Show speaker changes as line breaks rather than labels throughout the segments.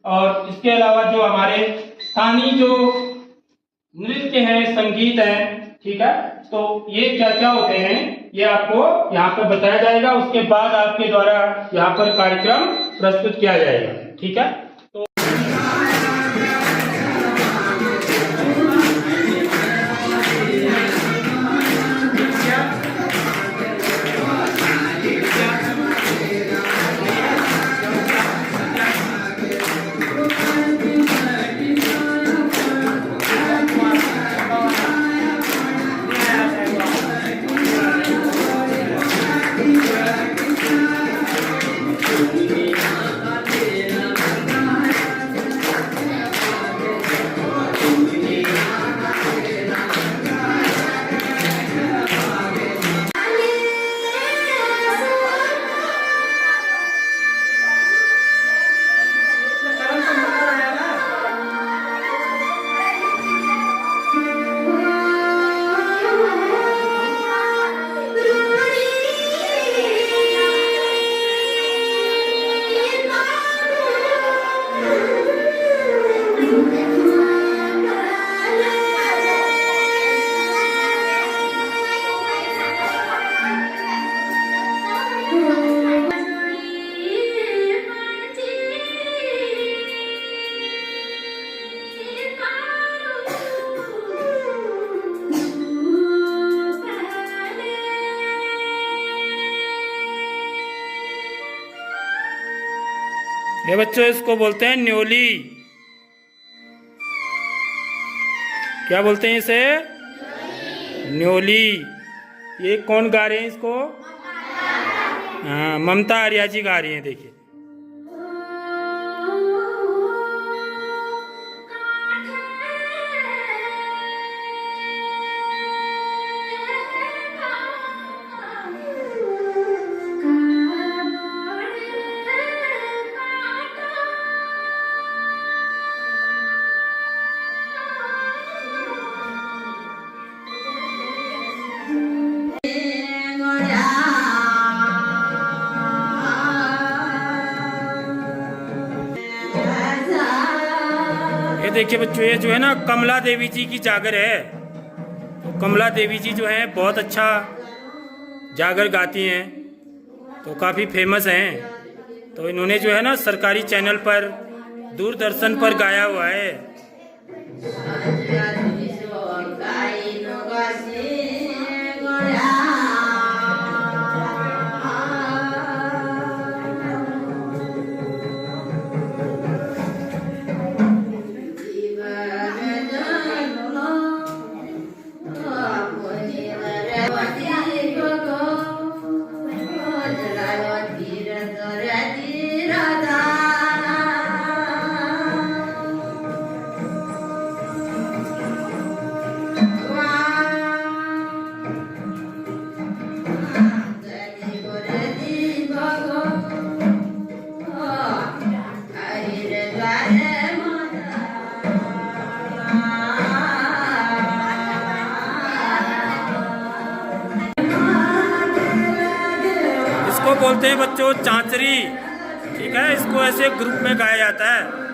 और इसके अलावा जो हमारे स्थानीय जो नृत्य हैं, संगीत है, ठीक है, तो ये क्या क्या होते हैं ये आपको यहाँ पर बताया जाएगा। उसके बाद आपके द्वारा यहाँ पर कार्यक्रम प्रस्तुत किया जाएगा, ठीक है। ये बच्चों इसको बोलते हैं न्योली। क्या बोलते हैं इसे? न्योली। ये कौन गा रहे हैं इसको? हाँ, ममता आर्या जी गा रही हैं, देखिए। देखिए बच्चों, ये जो है ना कमला देवी जी की जागर है। तो कमला देवी जी जो है बहुत अच्छा जागर गाती हैं, तो काफ़ी फेमस हैं। तो इन्होंने जो है ना सरकारी चैनल पर, दूरदर्शन पर गाया हुआ है। इसको बोलते हैं बच्चों चांचरी, ठीक है। इसको ऐसे ग्रुप में गाया जाता है।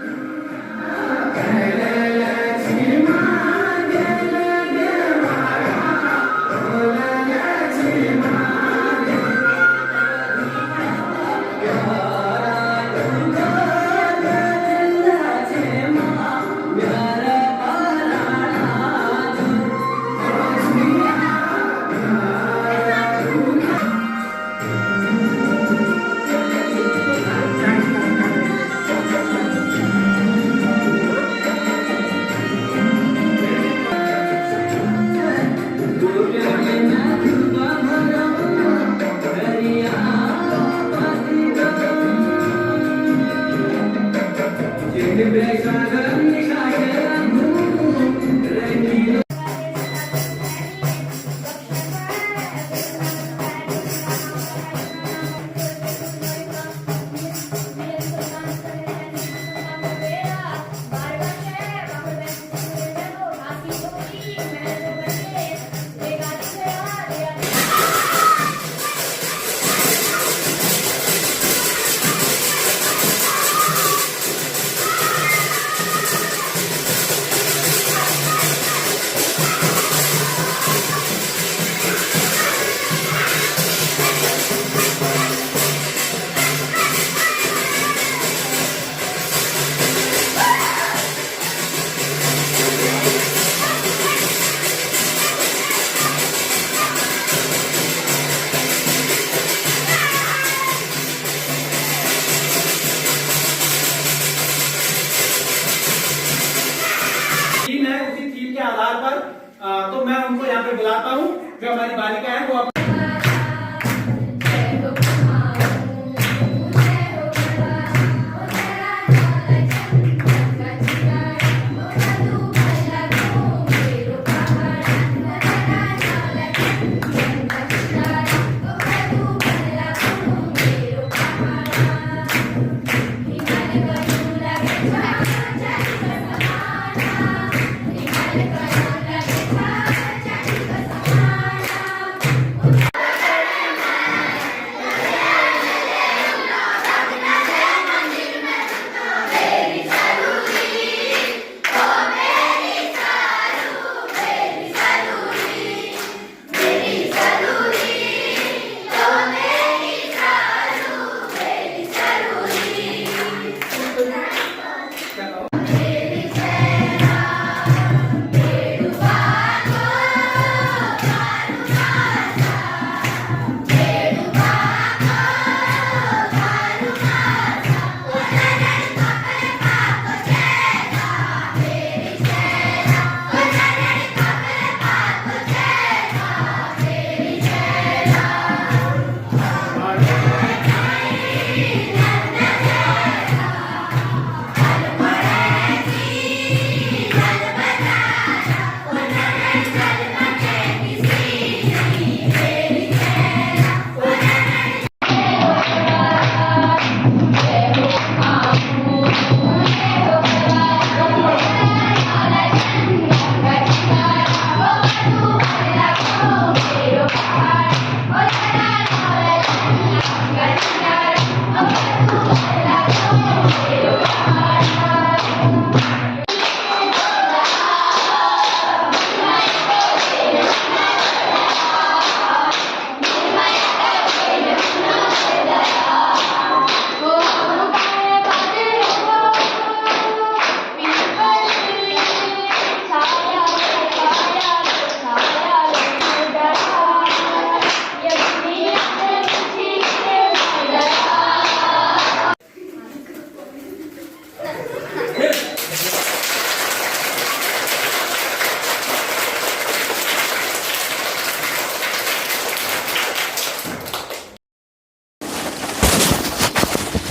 तो मैं उनको यहाँ पे बुलाता हूँ, जो हमारी बालिका है वो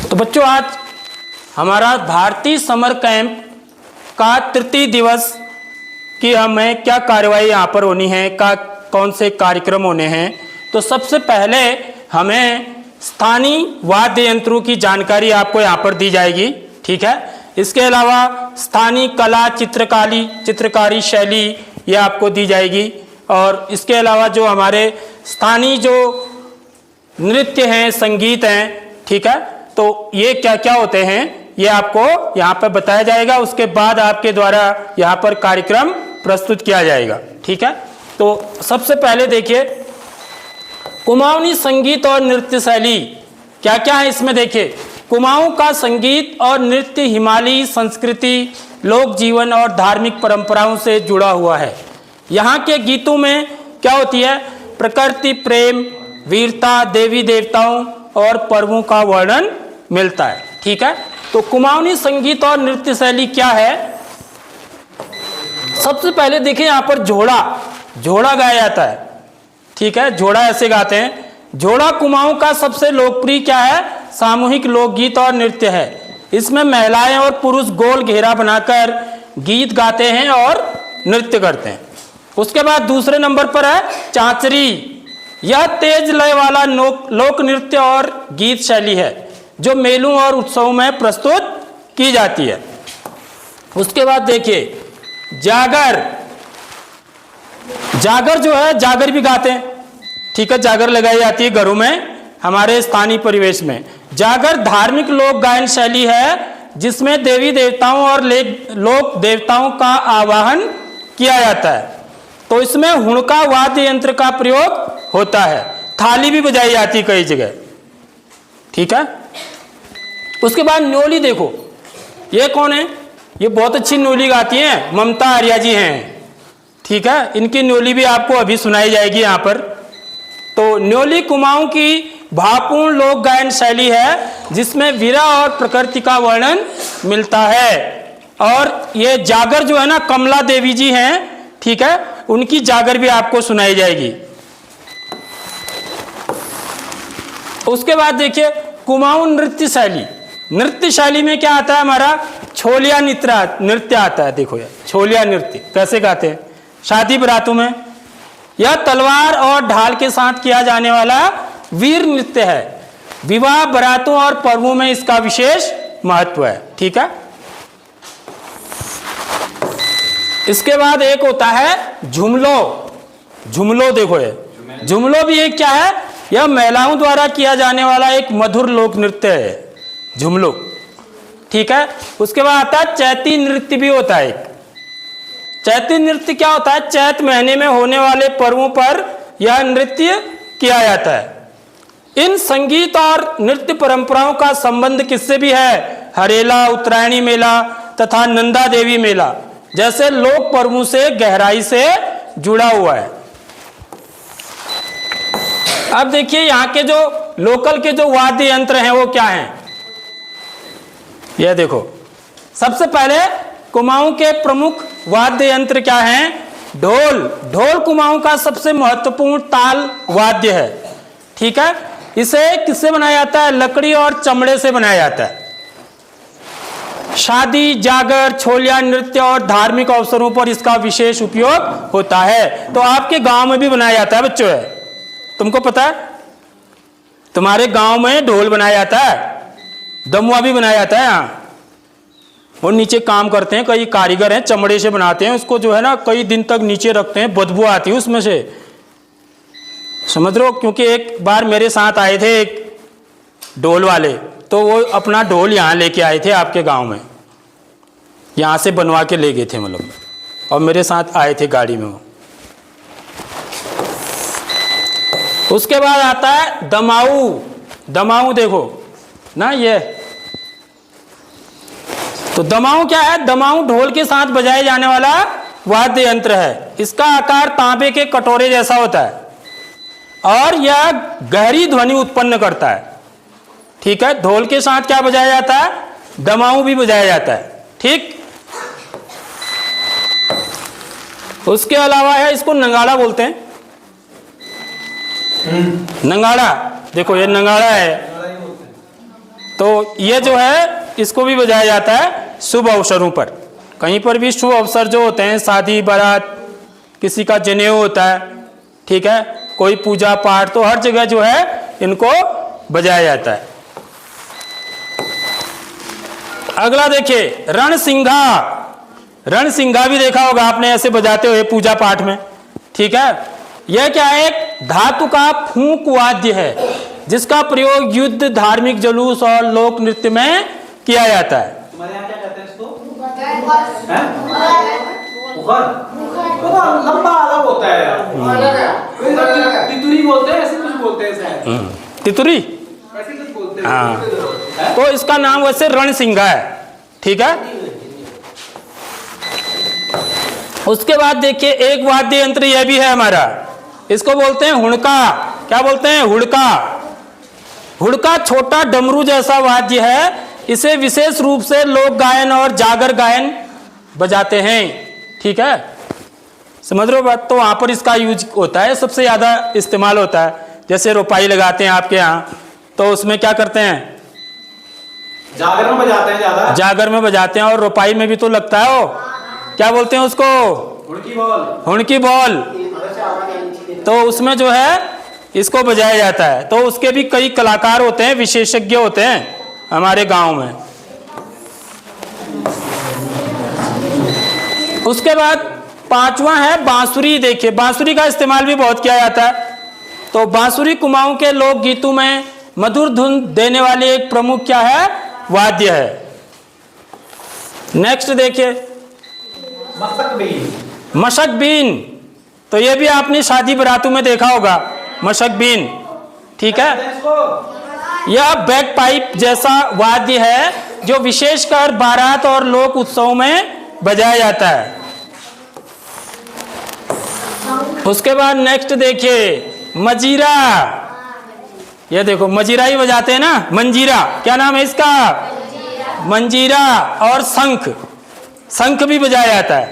तो बच्चों, आज हमारा भारतीय समर कैंप का तृतीय दिवस की हमें क्या कार्यवाही यहाँ पर होनी है, कौन से कार्यक्रम होने हैं। तो सबसे पहले हमें स्थानीय वाद्य यंत्रों की जानकारी आपको यहाँ पर दी जाएगी, ठीक है। इसके अलावा स्थानीय कला चित्रकारी शैली ये आपको दी जाएगी, और इसके अलावा जो हमारे स्थानीय जो नृत्य हैं, संगीत हैं, ठीक है। तो ये क्या क्या होते हैं ये आपको यहाँ पर बताया जाएगा। उसके बाद आपके द्वारा यहाँ पर कार्यक्रम प्रस्तुत किया जाएगा, ठीक है। तो सबसे पहले देखिए, कुमाऊनी संगीत और नृत्य शैली क्या क्या है इसमें। देखिए, कुमाऊं का संगीत और नृत्य हिमालयी संस्कृति, लोक जीवन और धार्मिक परंपराओं से जुड़ा हुआ है। यहाँ के गीतों में क्या होती है, प्रकृति प्रेम, वीरता, देवी देवताओं और पर्वों का वर्णन मिलता है, ठीक है। तो कुमाऊनी संगीत और नृत्य शैली क्या है। सबसे पहले देखिए, यहाँ पर झोड़ा गाया जाता है, ठीक है। झोड़ा ऐसे गाते हैं। झोड़ा कुमाऊं का सबसे लोकप्रिय क्या है, सामूहिक लोकगीत और नृत्य है। इसमें महिलाएं और पुरुष गोल घेरा बनाकर गीत गाते हैं और नृत्य करते हैं। उसके बाद दूसरे नंबर पर है चांचरी। यह तेज लय वाला लोक नृत्य और गीत शैली है जो मेलों और उत्सवों में प्रस्तुत की जाती है। उसके बाद देखिए, जागर जो है, जागर भी गाते हैं, ठीक है। जागर लगाई जाती है घरों में, हमारे स्थानीय परिवेश में। जागर धार्मिक लोक गायन शैली है जिसमें देवी देवताओं और लोक देवताओं का आवाहन किया जाता है। तो इसमें हुड़का वाद्य यंत्र का प्रयोग होता है। थाली भी बजाई जाती है कई जगह, ठीक है। उसके बाद न्योली देखो, ये कौन है, ये बहुत अच्छी न्योली गाती हैं, ममता आर्या जी हैं, ठीक है। इनकी न्योली भी आपको अभी सुनाई जाएगी यहाँ पर। तो न्योली कुमाऊं की भावपूर्ण लोक गायन शैली है जिसमें वीरा और प्रकृति का वर्णन मिलता है। और ये जागर जो है ना, कमला देवी जी हैं, ठीक है, उनकी जागर भी आपको सुनाई जाएगी। उसके बाद देखिए कुमाऊं नृत्य शैली। नृत्य शैली में क्या आता है हमारा, छोलिया नृत्य आता है। देखो यार, छोलिया नृत्य कैसे गाते हैं शादी बरातों में। यह तलवार और ढाल के साथ किया जाने वाला वीर नृत्य है। विवाह बरातों और पर्वों में इसका विशेष महत्व है। ठीक है। इसके बाद एक होता है झुमलो। झुमलो देखो, ये झुमलो भी एक क्या है, यह महिलाओं द्वारा किया जाने वाला एक मधुर लोक नृत्य है, झुमलो। ठीक है। उसके बाद आता है चैती नृत्य भी होता है एक। चैती नृत्य क्या होता है, चैत महीने में होने वाले पर्वों पर यह नृत्य किया जाता है। इन संगीत और नृत्य परंपराओं का संबंध किससे भी है, हरेला, उत्तरायणी मेला तथा नंदा देवी मेला जैसे लोक पर्वों से गहराई से जुड़ा हुआ है। अब देखिए यहाँ के जो लोकल के जो वाद्य यंत्र हैं वो क्या हैं, यह देखो। सबसे पहले कुमाऊं के प्रमुख वाद्य यंत्र क्या हैं, ढोल। ढोल कुमाऊं का सबसे महत्वपूर्ण ताल वाद्य है। ठीक है। इसे किससे बनाया जाता है, लकड़ी और चमड़े से बनाया जाता है। शादी, जागर, छोलिया नृत्य और धार्मिक अवसरों पर इसका विशेष उपयोग होता है। तो आपके गांव में भी बनाया जाता है बच्चों, है तुमको पता है, तुम्हारे गांव में ढोल बनाया जाता है, दमुआ भी बनाया जाता है। यहाँ और नीचे काम करते हैं कई कारीगर हैं, चमड़े से बनाते हैं उसको, जो है ना कई दिन तक नीचे रखते हैं, बदबू आती है उसमें से, समझ रहे हो। क्योंकि एक बार मेरे साथ आए थे एक ढोल वाले, तो वो अपना ढोल यहाँ लेके आए थे आपके गांव में, यहाँ से बनवा के ले गए थे मतलब, और मेरे साथ आए थे गाड़ी में वो। उसके बाद आता है दमाऊ। दमाऊ देखो ना, ये तो दमाऊ क्या है, दमाऊ ढोल के साथ बजाए जाने वाला वाद्य यंत्र है। इसका आकार तांबे के कटोरे जैसा होता है और यह गहरी ध्वनि उत्पन्न करता है। ठीक है। ढोल के साथ क्या बजाया जाता है, दमाऊ भी बजाया जाता है। ठीक। उसके अलावा है, इसको नगाड़ा बोलते हैं। नगाड़ा देखो, ये नगाड़ा है, तो ये जो है इसको भी बजाया जाता है शुभ अवसरों पर। कहीं पर भी शुभ अवसर जो होते हैं, शादी बारात, किसी का जनेऊ होता है, ठीक है, कोई पूजा पाठ, तो हर जगह जो है इनको बजाया जाता है। अगला देखिए रणसिंघा। रणसिंघा भी देखा होगा आपने ऐसे बजाते हुए पूजा पाठ में। ठीक है। यह क्या है, एक धातु का फूंक वाद्य है जिसका प्रयोग युद्ध, धार्मिक जुलूस और लोक नृत्य में किया जाता है।
तुम्हारे यहाँ क्या कहते हैं इसको, बुखर। लंबा अलग होता है यार, तितुरी बोलते हैं, ऐसे कुछ बोलते हैं शायद,
तितुरी,
ऐसे कुछ बोलते हैं।
हाँ, तो इसका नाम वैसे रणसिंघा है। ठीक है। उसके बाद देखिए एक वाद्य यंत्र यह भी है हमारा, इसको बोलते हैं हुड़का। क्या बोलते हैं, हुड़का। हुड़का छोटा डमरू जैसा वाद्य है। इसे विशेष रूप से लोक गायन और जागर गायन बजाते हैं। ठीक है, समझ रहे हो बात। तो वहां पर इसका यूज होता है, सबसे ज्यादा इस्तेमाल होता है। जैसे रोपाई लगाते हैं आपके यहाँ, तो उसमें क्या करते हैं,
जागर में बजाते हैं ज्यादा,
जागर में बजाते हैं। और रोपाई में भी तो लगता है वो, क्या बोलते हैं उसको,
हुड़की बॉल।
हुड़की बॉल। तो उसमें जो है इसको बजाया जाता है। तो उसके भी कई कलाकार होते हैं, विशेषज्ञ होते हैं हमारे गांव में। उसके बाद पांचवा है बांसुरी। देखिए बांसुरी का इस्तेमाल भी बहुत किया जाता है। तो बांसुरी कुमाऊं के लोक गीतों में मधुर धुन देने वाली एक प्रमुख क्या है, वाद्य है। नेक्स्ट देखिए
मशक बीन।
मशक बीन। तो ये भी आपने शादी बारातों में देखा होगा, मशक बीन। ठीक है। यह बैक पाइप जैसा वाद्य है जो विशेषकर बारात और लोक उत्सवों में बजाया जाता है। उसके बाद नेक्स्ट देखिए मजीरा। ये देखो मजीरा ही बजाते हैं ना, मंजीरा। क्या नाम है इसका, मंजीरा। और शंख, शंख भी बजाया जाता है।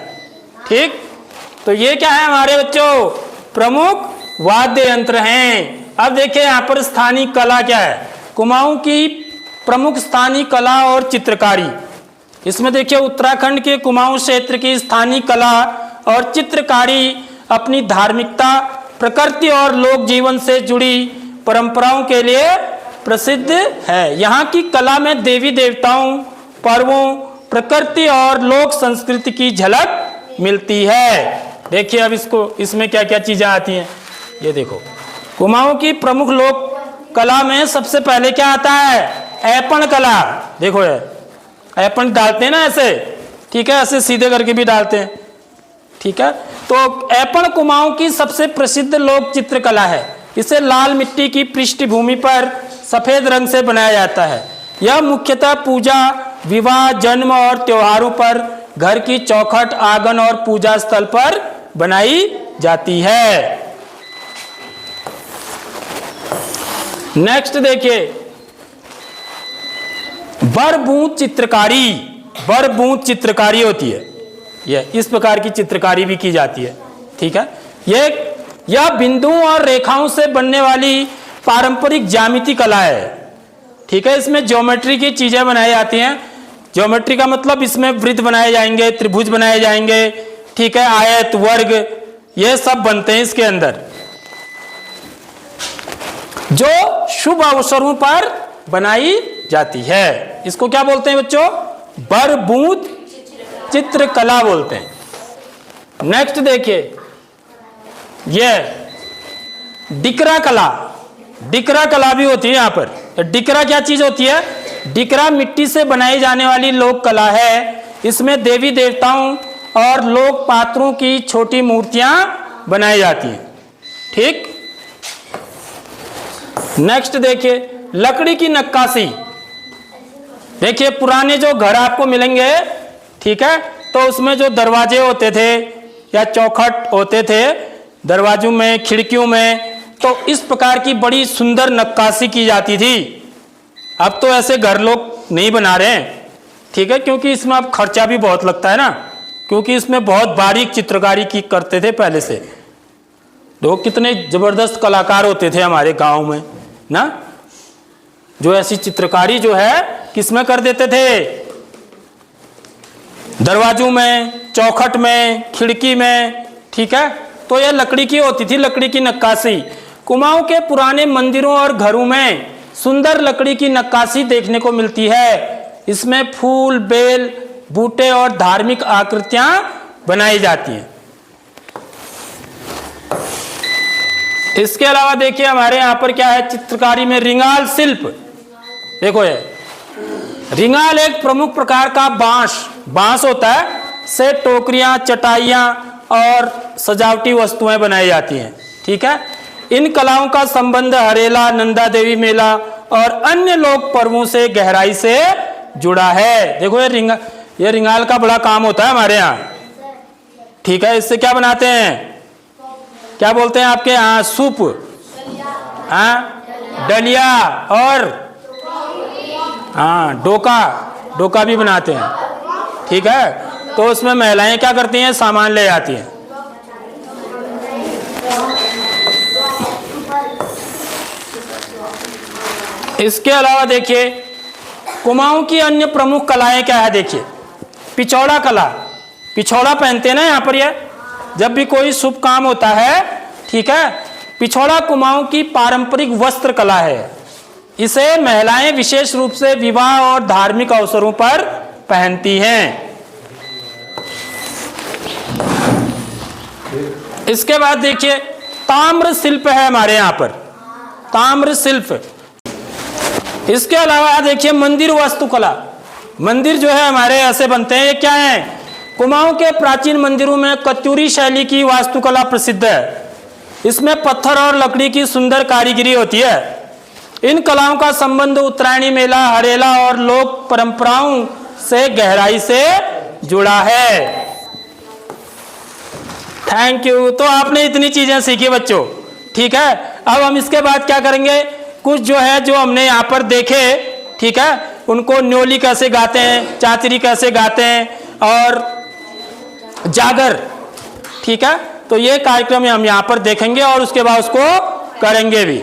ठीक। तो तो ये क्या है हमारे बच्चों, प्रमुख वाद्य यंत्र हैं। अब देखिए यहाँ पर स्थानीय कला क्या है, कुमाऊं की प्रमुख स्थानीय कला और चित्रकारी। इसमें देखिए उत्तराखंड के कुमाऊं क्षेत्र की स्थानीय कला और चित्रकारी अपनी धार्मिकता, प्रकृति और लोक जीवन से जुड़ी परंपराओं के लिए प्रसिद्ध है। यहाँ की कला में देवी देवताओं, पर्वों, प्रकृति और लोक संस्कृति की झलक मिलती है। देखिए अब इसमें क्या क्या चीजें आती हैं, ये देखो। कुमाऊं की प्रमुख लोक कला में सबसे पहले क्या आता है, ऐपण कला। देखो ये ऐपण डालते हैं ना ऐसे, ठीक है, ऐसे सीधे करके भी डालते हैं, ठीक है। तो ऐपण कुमाऊं की सबसे प्रसिद्ध लोक चित्रकला है। इसे लाल मिट्टी की पृष्ठभूमि पर सफेद रंग से बनाया जाता है। यह मुख्यतः पूजा, विवाह, जन्म और त्योहारों पर घर की चौखट, आंगन और पूजा स्थल पर बनाई जाती है। नेक्स्ट देखिए, बरबूंद चित्रकारी। बरबूंद चित्रकारी होती है, यह इस प्रकार की चित्रकारी भी की जाती है, ठीक है। यह बिंदुओं और रेखाओं से बनने वाली पारंपरिक ज्यामिति कला है, ठीक है। इसमें ज्योमेट्री की चीजें बनाई जाती हैं। ज्योमेट्री का मतलब इसमें वृत्त बनाए जाएंगे, त्रिभुज बनाए जाएंगे, ठीक है, आयत, वर्ग, ये सब बनते हैं इसके अंदर, जो शुभ अवसरों पर बनाई जाती है। इसको क्या बोलते हैं बच्चों, बरबूंद चित्रकला बोलते हैं। नेक्स्ट देखिए, यह डिकरा कला। डिकरा कला भी होती है यहाँ पर। डिकरा क्या चीज होती है, डिकरा मिट्टी से बनाई जाने वाली लोक कला है। इसमें देवी देवताओं और लोक पात्रों की छोटी मूर्तियां बनाई जाती हैं, ठीक। नेक्स्ट देखिए, लकड़ी की नक्काशी। देखिए पुराने जो घर आपको मिलेंगे, ठीक है, तो उसमें जो दरवाजे होते थे या चौखट होते थे दरवाजों में, खिड़कियों में, तो इस प्रकार की बड़ी सुंदर नक्काशी की जाती थी। अब तो ऐसे घर लोग नहीं बना रहे हैं, ठीक है, क्योंकि इसमें अब खर्चा भी बहुत लगता है ना, क्योंकि इसमें बहुत बारीक चित्रकारी की करते थे पहले से। लोग कितने जबरदस्त कलाकार होते थे हमारे गांव में ना, जो ऐसी चित्रकारी जो है किसमें कर देते थे, दरवाजों में, चौखट में, खिड़की में, ठीक है। तो यह लकड़ी की होती थी, लकड़ी की नक्काशी। कुमाऊं के पुराने मंदिरों और घरों में सुंदर लकड़ी की नक्काशी देखने को मिलती है। इसमें फूल, बेल, बूटे और धार्मिक आकृतियां बनाई जाती हैं। इसके अलावा देखिए हमारे यहाँ पर क्या है, चित्रकारी में रिंगाल शिल्प। देखो ये रिंगाल एक प्रमुख प्रकार का बांस होता है, से टोकरियां, चटाइयां और सजावटी वस्तुएं बनाई जाती हैं, ठीक है। इन कलाओं का संबंध हरेला, नंदा देवी मेला और अन्य लोक पर्वों से गहराई से जुड़ा है। देखो ये रिंगाल का बड़ा काम होता है हमारे यहाँ, ठीक है। इससे क्या बनाते हैं, क्या बोलते हैं आपके यहाँ, सूप, डलिया और डोका भी बनाते हैं, ठीक है। तो उसमें महिलाएं क्या करती हैं, सामान ले जाती हैं। इसके अलावा देखिए कुमाऊं की अन्य प्रमुख कलाएं क्या है, देखिए पिछौड़ा कला। पिछौड़ा पहनते हैं ना यहाँ पर, ये जब भी कोई शुभ काम होता है, ठीक है। पिछौड़ा कुमाऊं की पारंपरिक वस्त्र कला है। इसे महिलाएं विशेष रूप से विवाह और धार्मिक अवसरों पर पहनती हैं। इसके बाद देखिए ताम्र शिल्प है हमारे यहाँ पर, ताम्र शिल्प। इसके अलावा देखिए मंदिर वास्तुकला। मंदिर जो है हमारे ऐसे बनते हैं, ये क्या है, कुमाऊं के प्राचीन मंदिरों में कत्यूरी शैली की वास्तुकला प्रसिद्ध है। इसमें पत्थर और लकड़ी की सुंदर कारीगरी होती है। इन कलाओं का संबंध उत्तरायणी मेला, हरेला और लोक परंपराओं से गहराई से जुड़ा है। Thank you. तो आपने इतनी चीजें सीखी बच्चों, ठीक है। अब हम इसके बाद क्या करेंगे, कुछ जो है जो हमने यहाँ पर देखे, ठीक है, उनको न्योली कैसे गाते हैं, चाचरी कैसे गाते हैं और जागर, ठीक ठीक है। तो ये कार्यक्रम हम यहाँ पर देखेंगे और उसके बाद उसको करेंगे भी।